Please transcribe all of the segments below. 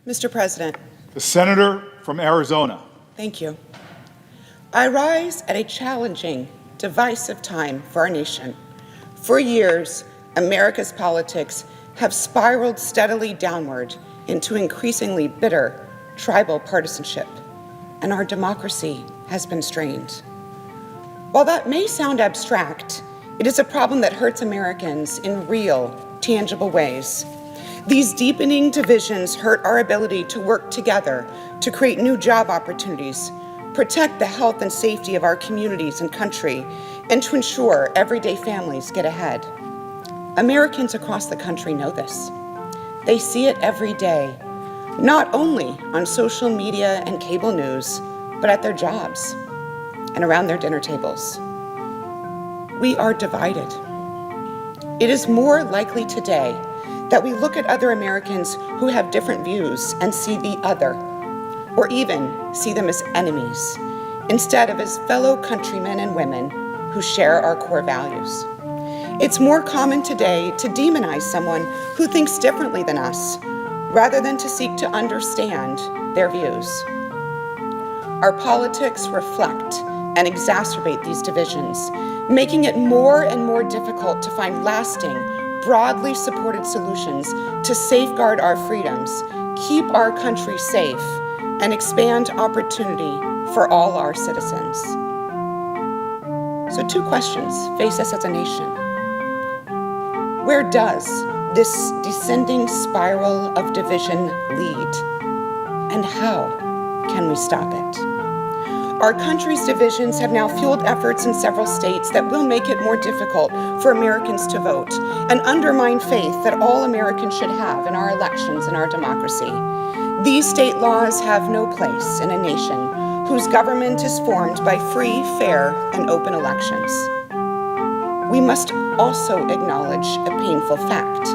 Mr. President. The senator from Arizona. Thank you. I rise at a challenging, divisive time for our nation. For years, America's politics have spiraled steadily downward into increasingly bitter tribal partisanship, and our democracy has been strained. While that may sound abstract, it is a problem that hurts Americans in real, tangible ways. These deepening divisions hurt our ability to work together to create new job opportunities, protect the health and safety of our communities and country, and to ensure everyday families get ahead. Americans across the country know this. They see it every day, not only on social media and cable news, but at their jobs and around their dinner tables. We are divided. It is more likely today that we look at other Americans who have different views and see the other, or even see them as enemies, instead of as fellow countrymen and women who share our core values. It's more common today to demonize someone who thinks differently than us, rather than to seek to understand their views. Our politics reflect and exacerbate these divisions, making it more and more difficult to find lasting, broadly supported solutions to safeguard our freedoms, keep our country safe, and expand opportunity for all our citizens. So 2 questions face us as a nation. Where does this descending spiral of division lead? And how can we stop it? Our country's divisions have now fueled efforts in several states that will make it more difficult for Americans to vote and undermine faith that all Americans should have in our elections and our democracy. These state laws have no place in a nation whose government is formed by free, fair, and open elections. We must also acknowledge a painful fact.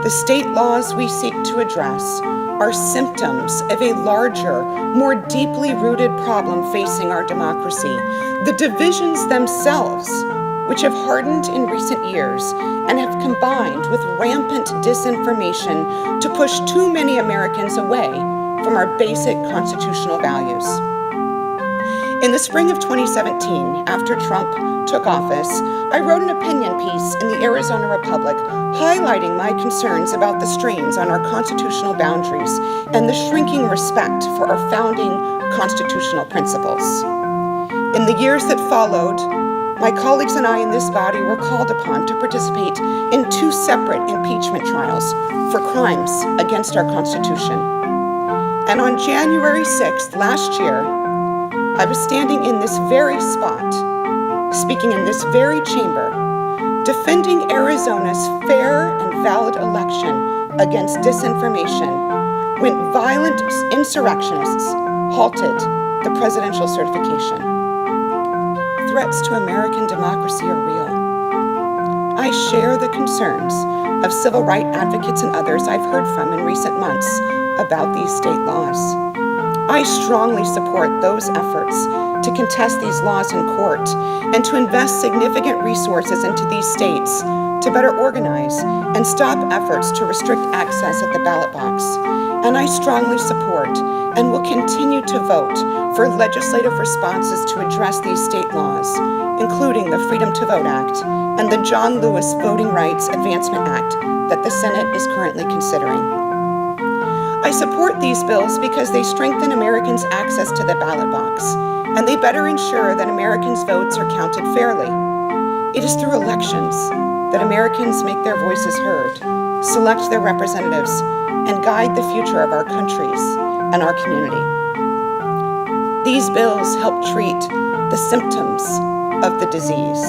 The state laws we seek to address are symptoms of a larger, more deeply rooted problem facing our democracy. The divisions themselves, which have hardened in recent years and have combined with rampant disinformation to push too many Americans away from our basic constitutional values. In the spring of 2017, after Trump took office, I wrote an opinion piece in the Arizona Republic highlighting my concerns about the strains on our constitutional boundaries and the shrinking respect for our founding constitutional principles. In the years that followed, my colleagues and I in this body were called upon to participate in 2 separate impeachment trials for crimes against our Constitution. And on January 6th last year, I was standing in this very spot, speaking in this very chamber, defending Arizona's fair and valid election against disinformation when violent insurrectionists halted the presidential certification. Threats to American democracy are real. I share the concerns of civil rights advocates and others I've heard from in recent months about these state laws. I strongly support those efforts to contest these laws in court and to invest significant resources into these states to better organize and stop efforts to restrict access at the ballot box. And I strongly support and will continue to vote for legislative responses to address these state laws, including the Freedom to Vote Act and the John Lewis Voting Rights Advancement Act that the Senate is currently considering. I support these bills because they strengthen Americans' access to the ballot box, and they better ensure that Americans' votes are counted fairly. It is through elections that Americans make their voices heard, select their representatives, and guide the future of our countries and our community. These bills help treat the symptoms of the disease,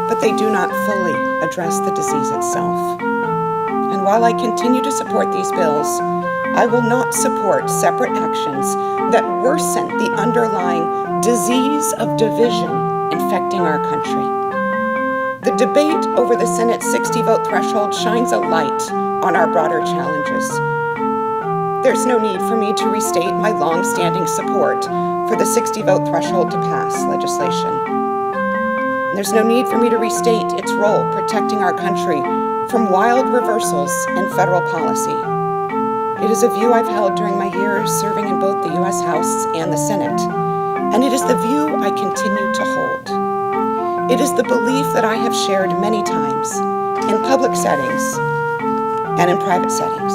but they do not fully address the disease itself. And while I continue to support these bills, I will not support separate actions that worsen the underlying disease of division infecting our country. The debate over the Senate's 60-vote threshold shines a light on our broader challenges. There's no need for me to restate my long-standing support for the 60-vote threshold to pass legislation. There's no need for me to restate its role protecting our country from wild reversals in federal policy. It is a view I've held during my years serving in both the U.S. House and the Senate, and it is the view I continue to hold. It is the belief that I have shared many times in public settings and in private settings.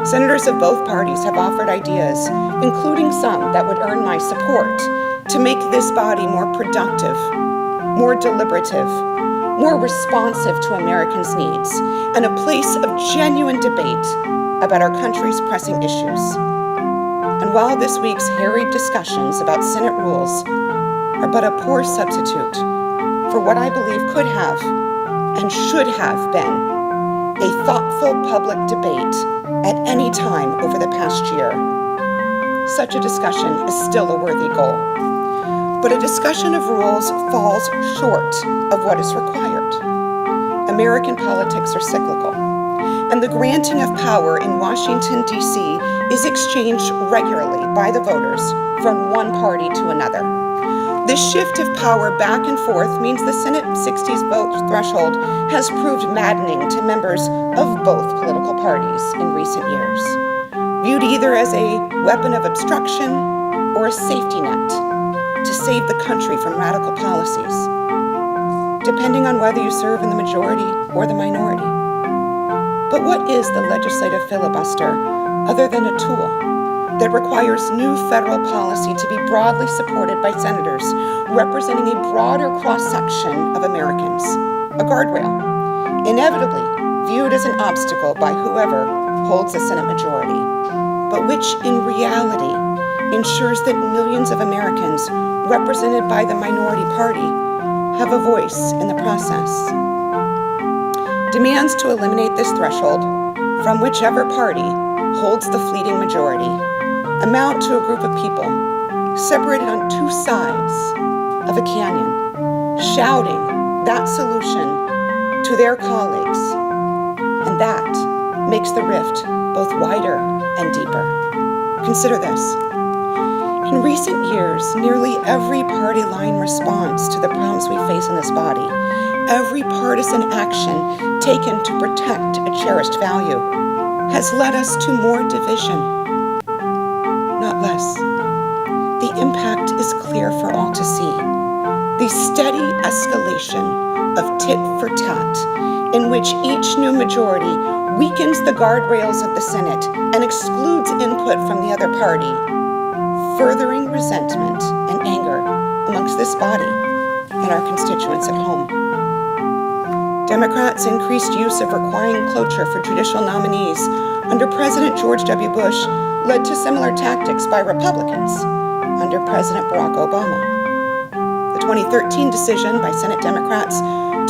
Senators of both parties have offered ideas, including some that would earn my support, to make this body more productive, more deliberative, more responsive to Americans' needs, and a place of genuine debate about our country's pressing issues. And while this week's harried discussions about Senate rules are but a poor substitute for what I believe could have and should have been a thoughtful public debate at any time over the past year, such a discussion is still a worthy goal. But a discussion of rules falls short of what is required. American politics are cyclical, and the granting of power in Washington, D.C. is exchanged regularly by the voters from one party to another. This shift of power back and forth means the Senate 60s vote threshold has proved maddening to members of both political parties in recent years, viewed either as a weapon of obstruction or a safety net to save the country from radical policies, depending on whether you serve in the majority or the minority. But what is the legislative filibuster other than a tool that requires new federal policy to be broadly supported by senators representing a broader cross-section of Americans, a guardrail, inevitably viewed as an obstacle by whoever holds the Senate majority, but which in reality ensures that millions of Americans represented by the minority party have a voice in the process. Demands to eliminate this threshold from whichever party holds the fleeting majority amount to a group of people separated on two sides of a canyon, shouting that solution to their colleagues, and that makes the rift both wider and deeper. Consider this. In recent years, nearly every party line response to the problems we face in this body, every partisan action taken to protect a cherished value, has led us to more division, not less. The impact is clear for all to see. The steady escalation of tit for tat, in which each new majority weakens the guardrails of the Senate and excludes input from the other party, furthering resentment and anger amongst this body and our constituents at home. Democrats' increased use of requiring cloture for judicial nominees under President George W. Bush led to similar tactics by Republicans under President Barack Obama. The 2013 decision by Senate Democrats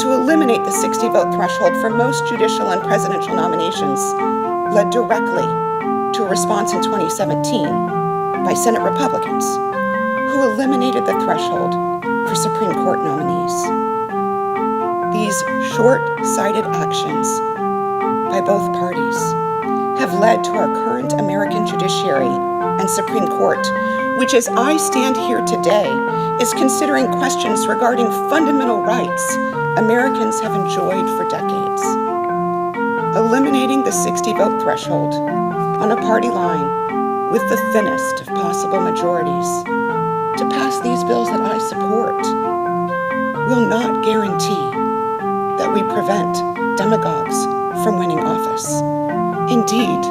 to eliminate the 60-vote threshold for most judicial and presidential nominations led directly to a response in 2017 by Senate Republicans who eliminated the threshold for Supreme Court nominees. These short-sighted actions by both parties have led to our current American judiciary and Supreme Court, which as I stand here today is considering questions regarding fundamental rights Americans have enjoyed for decades. Eliminating the 60-vote threshold on a party line with the thinnest of possible majorities to pass these bills that I support will not guarantee that we prevent demagogues from winning office. Indeed,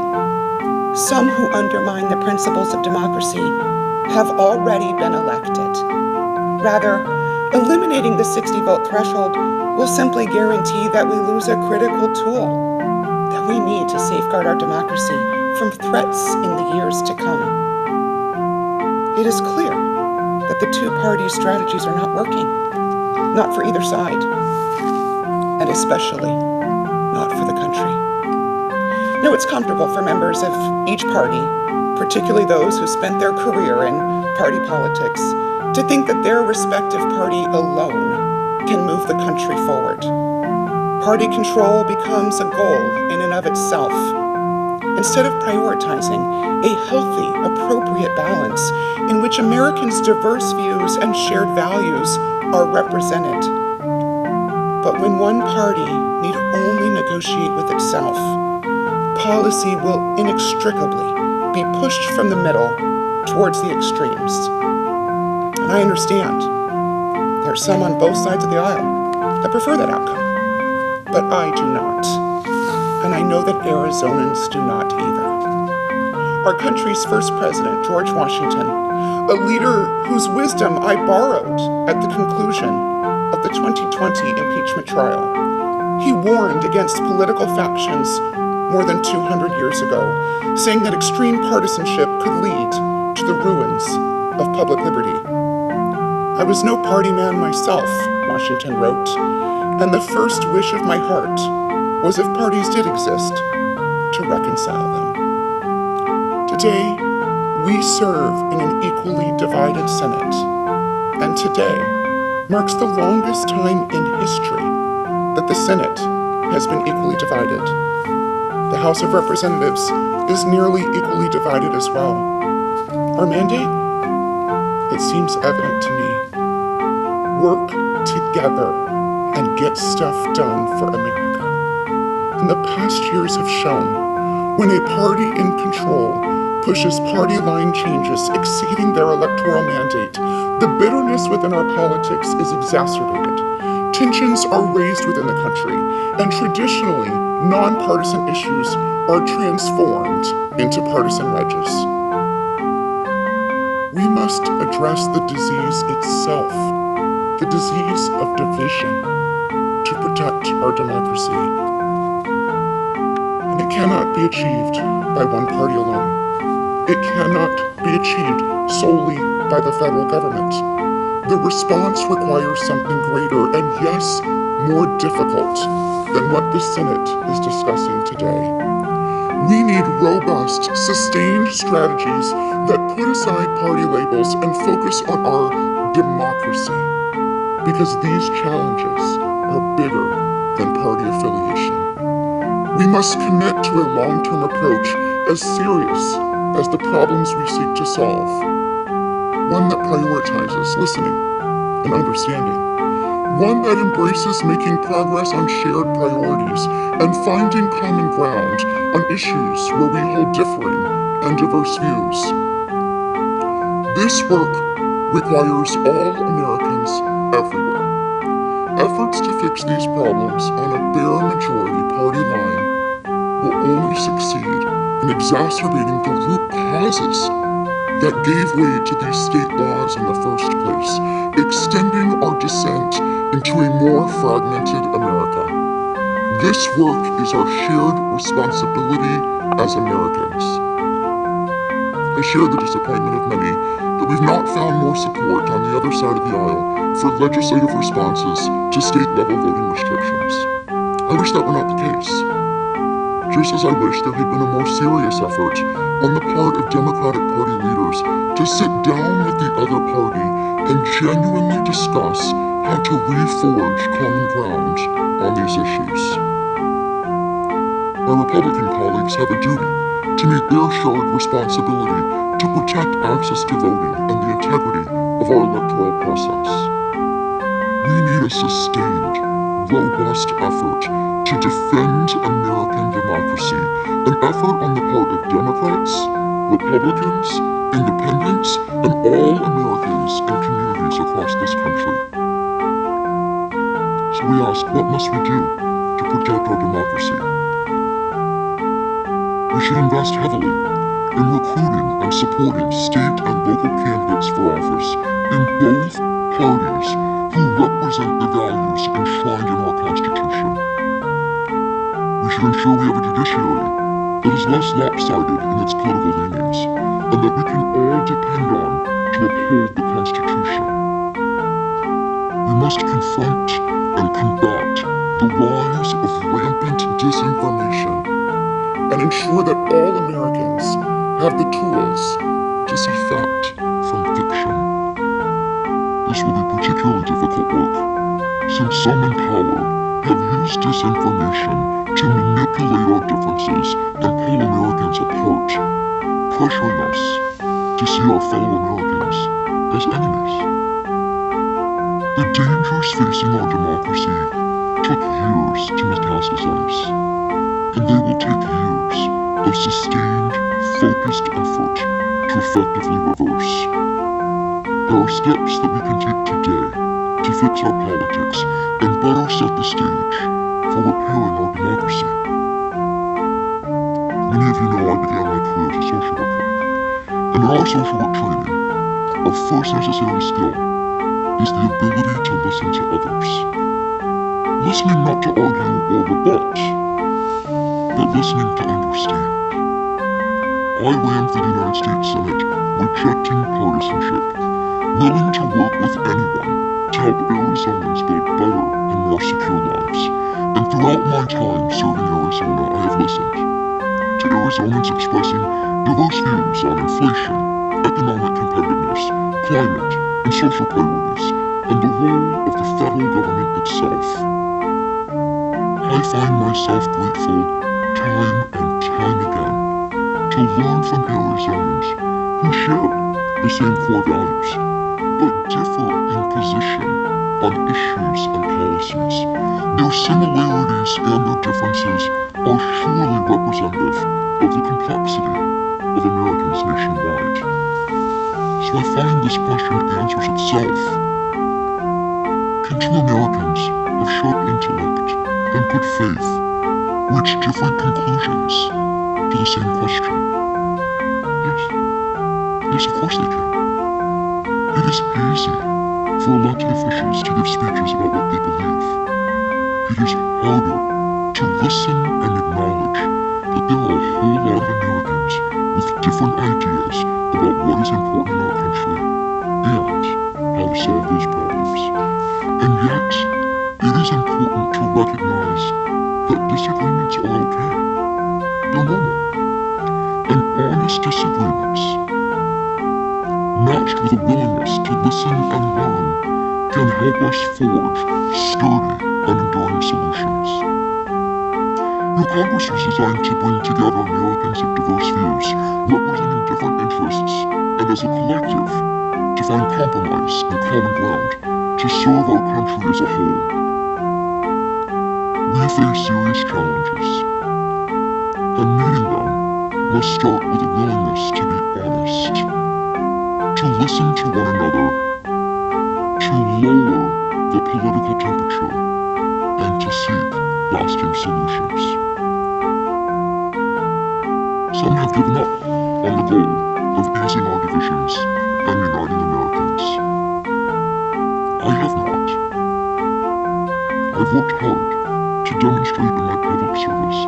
some who undermine the principles of democracy have already been elected. Rather, eliminating the 60-vote threshold will simply guarantee that we lose a critical tool that we need to safeguard our democracy from threats in the years to come. It is clear that the two-party strategies are not working, not for either side, and especially not for the country. No, it's comfortable for members of each party, particularly those who spent their career in party politics, to think that their respective party alone can move the country forward. Party control becomes a goal in and of itself, instead of prioritizing a healthy, appropriate balance in which Americans' diverse views and shared values are represented. But when one party need only negotiate with itself, policy will inextricably be pushed from the middle towards the extremes. And I understand there are some on both sides of the aisle that prefer that outcome, but I do not. And I know that Arizonans do not either. Our country's first president, George Washington, a leader whose wisdom I borrowed at the conclusion of the 2020 impeachment trial, he warned against political factions more than 200 years ago, saying that extreme partisanship could lead to the ruins of public liberty. I was no party man myself, Washington wrote, and the first wish of my heart was if parties did exist, to reconcile them. Today, we serve in an equally divided Senate, and today marks the longest time in history that the Senate has been equally divided. The House of Representatives is nearly equally divided as well. Our mandate? It seems evident to me. Work together and get stuff done for America. And the past years have shown when a party in control pushes party line changes exceeding their electoral mandate, the bitterness within our politics is exacerbated. Tensions are raised within the country, and traditionally, nonpartisan issues are transformed into partisan wedges. We must address the disease itself, the disease of division, to protect our democracy. And it cannot be achieved by one party alone. It cannot be achieved solely by the federal government. The response requires something greater and, yes, more difficult than what the Senate is discussing today. We need robust, sustained strategies that put aside party labels and focus on our democracy, because these challenges are bigger than party affiliation. We must commit to a long-term approach as serious as the problems we seek to solve, one that prioritizes listening and understanding, one that embraces making progress on shared priorities and finding common ground on issues where we hold differing and diverse views. This work requires all Americans everywhere. Efforts to fix these problems on a bare majority party line will only succeed in exacerbating the root causes that gave way to these state laws in the first place, extending our descent into a more fragmented America. This work is our shared responsibility as Americans. I share the disappointment of many that we've not found more support on the other side of the aisle for legislative responses to state-level voting restrictions. I wish that were not the case. Just as I wish there had been a more serious effort on the part of Democratic Party leaders to sit down with the other party and genuinely discuss how to reforge common ground on these issues. My Republican colleagues have a duty to meet their shared responsibility to protect access to voting and the integrity of our electoral process. We need a sustained, robust effort to defend American democracy, an effort on the part of Democrats, Republicans, Independents, and all Americans and communities across this country. So we ask, what must we do to protect our democracy? We should invest heavily in recruiting and supporting state and local candidates for office in both parties who represent the values enshrined in our Constitution. We should ensure we have a judiciary that is less lopsided in its political leanings, and that we can all depend on to uphold the Constitution. We must confront and combat the rise of rampant disinformation and ensure that all Americans have the tools to see fact from fiction. This will be particularly difficult work, since some in power have used disinformation to manipulate our differences and pull Americans apart, pressuring us to see our fellow Americans as enemies. The dangers facing our democracy took years to metastasize. and they will take years of sustained, focused effort to effectively reverse. There are steps that we can take today to fix our politics and better set the stage for repairing our democracy. Many of you know I began my career as a social worker, and in our social work training, our first necessary skill is the ability to listen to others. Listening not to argue or rebut, but listening to understand. I ran for the United States Senate, rejecting partisanship, willing to work with anyone to help Arizonans build better and more secure lives. And throughout my time serving Arizona, I have listened to Arizonans expressing diverse views on inflation, economic competitiveness, climate, and social priorities, and the role of the federal government itself. I find myself grateful time and time again to learn from Arizonans who share the same core values, but differ in position on issues and policies. Their similarities and their differences are surely representative of the complexity of Americans nationwide. So I find this question answers itself. Can two Americans of sharp intellect and good faith reach different conclusions to the same question? Yes. Yes, of course they can. It is easy for elected officials to give speeches about what they believe. It is harder to listen and acknowledge that there are a whole lot of Americans with different ideas about what is important in our country and how to solve those problems. And yet, it is important to recognize that disagreements are okay. They're normal. And honest disagreements, matched with a willingness to listen and learn, can help us forge sturdy and enduring solutions. Your Congress was designed to bring together Americans of diverse views, representing different interests, and as a collective, to find compromise and common ground to serve our country as a whole. We face serious challenges, and meeting them must start with a willingness to be honest, to listen to one another, to lower the political temperature, and to seek lasting solutions. Some have given up on the goal of easing our divisions and uniting Americans. I have not. I've worked hard to demonstrate in my public service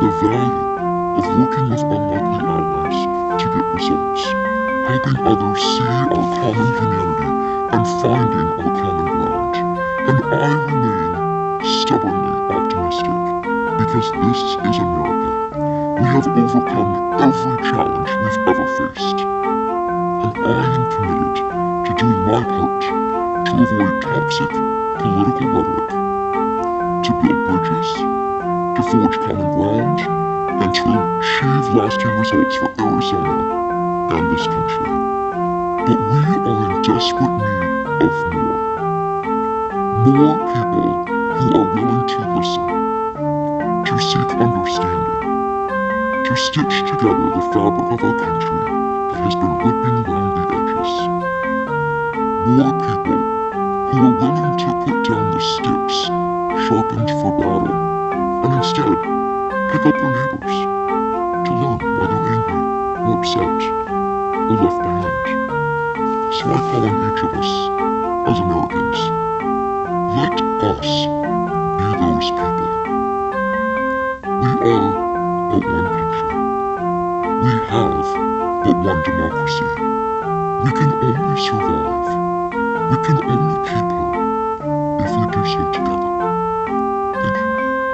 the value of working with unlikely allies to get results, helping others see our common humanity and finding our common ground. And I remain stubbornly optimistic because this is America. We have overcome every challenge we've ever faced. And I am committed to doing my part to avoid toxic political rhetoric, to build bridges, to forge common ground, and to achieve lasting results for Arizona and this country. But we are in desperate need of more. More people who are willing to listen, to seek understanding, to stitch together the fabric of our country that has been ripping around the edges. More people who are willing to put down the sticks sharpened for battle, and instead pick up their neighbors to learn why they're angry or upset or left behind. So I call on each of us as Americans, let us be those people. We are but one country. We have but one democracy. We can only survive. We can only keep her if we do so together.